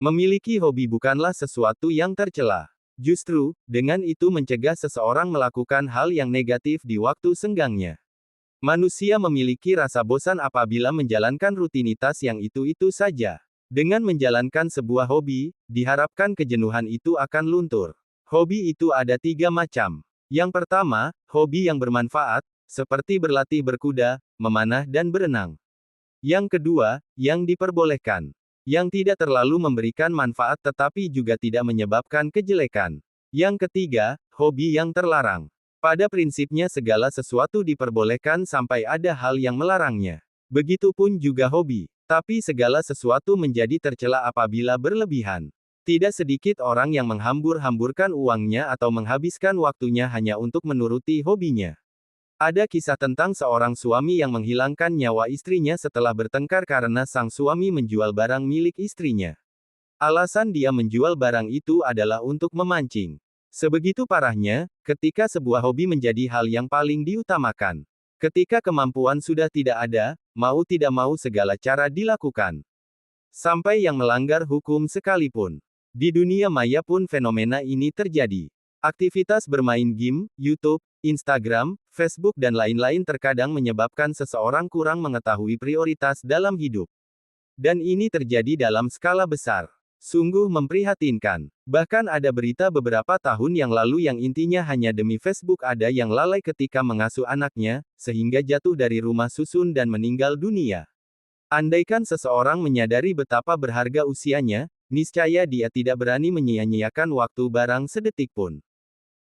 Memiliki hobi bukanlah sesuatu yang tercela. Justru, dengan itu mencegah seseorang melakukan hal yang negatif di waktu senggangnya. Manusia memiliki rasa bosan apabila menjalankan rutinitas yang itu-itu saja. Dengan menjalankan sebuah hobi, diharapkan kejenuhan itu akan luntur. Hobi itu ada 3 macam. Yang pertama, hobi yang bermanfaat, seperti berlatih berkuda, memanah dan berenang. Yang kedua, yang diperbolehkan. Yang tidak terlalu memberikan manfaat tetapi juga tidak menyebabkan kejelekan. Yang ketiga, hobi yang terlarang. Pada prinsipnya segala sesuatu diperbolehkan sampai ada hal yang melarangnya. Begitupun juga hobi. Tapi segala sesuatu menjadi tercela apabila berlebihan. Tidak sedikit orang yang menghambur-hamburkan uangnya atau menghabiskan waktunya hanya untuk menuruti hobinya. Ada kisah tentang seorang suami yang menghilangkan nyawa istrinya setelah bertengkar karena sang suami menjual barang milik istrinya. Alasan dia menjual barang itu adalah untuk memancing. Sebegitu parahnya, ketika sebuah hobi menjadi hal yang paling diutamakan. Ketika kemampuan sudah tidak ada, mau tidak mau segala cara dilakukan. Sampai yang melanggar hukum sekalipun. Di dunia maya pun fenomena ini terjadi. Aktivitas bermain game, YouTube, Instagram, Facebook dan lain-lain terkadang menyebabkan seseorang kurang mengetahui prioritas dalam hidup. Dan ini terjadi dalam skala besar. Sungguh memprihatinkan. Bahkan ada berita beberapa tahun yang lalu yang intinya hanya demi Facebook ada yang lalai ketika mengasuh anaknya, sehingga jatuh dari rumah susun dan meninggal dunia. Andaikan seseorang menyadari betapa berharga usianya, niscaya dia tidak berani menyia-nyiakan waktu barang sedetik pun.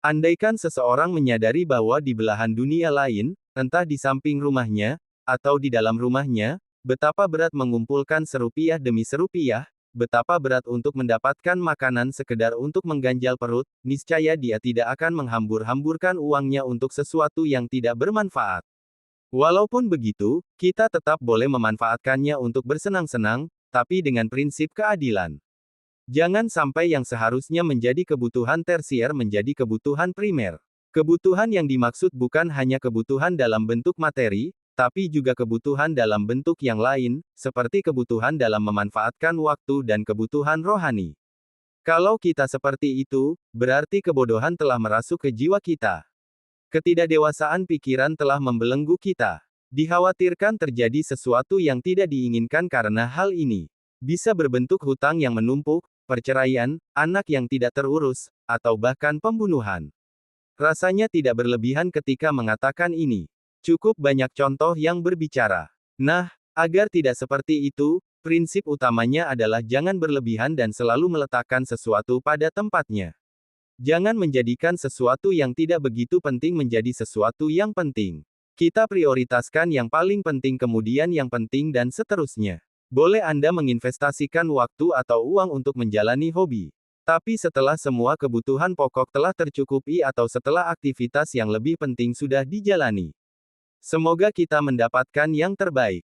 Andaikan seseorang menyadari bahwa di belahan dunia lain, entah di samping rumahnya, atau di dalam rumahnya, betapa berat mengumpulkan serupiah demi serupiah, betapa berat untuk mendapatkan makanan sekedar untuk mengganjal perut, niscaya dia tidak akan menghambur-hamburkan uangnya untuk sesuatu yang tidak bermanfaat. Walaupun begitu, kita tetap boleh memanfaatkannya untuk bersenang-senang, tapi dengan prinsip keadilan. Jangan sampai yang seharusnya menjadi kebutuhan tersier menjadi kebutuhan primer. Kebutuhan yang dimaksud bukan hanya kebutuhan dalam bentuk materi, tapi juga kebutuhan dalam bentuk yang lain, seperti kebutuhan dalam memanfaatkan waktu dan kebutuhan rohani. Kalau kita seperti itu, berarti kebodohan telah merasuk ke jiwa kita. Ketidakdewasaan pikiran telah membelenggu kita. Dikhawatirkan terjadi sesuatu yang tidak diinginkan karena hal ini. Bisa berbentuk hutang yang menumpuk, perceraian, anak yang tidak terurus, atau bahkan pembunuhan. Rasanya tidak berlebihan ketika mengatakan ini. Cukup banyak contoh yang berbicara. Nah, agar tidak seperti itu, prinsip utamanya adalah jangan berlebihan dan selalu meletakkan sesuatu pada tempatnya. Jangan menjadikan sesuatu yang tidak begitu penting menjadi sesuatu yang penting. Kita prioritaskan yang paling penting kemudian yang penting dan seterusnya. Boleh Anda menginvestasikan waktu atau uang untuk menjalani hobi. Tapi setelah semua kebutuhan pokok telah tercukupi atau setelah aktivitas yang lebih penting sudah dijalani. Semoga kita mendapatkan yang terbaik.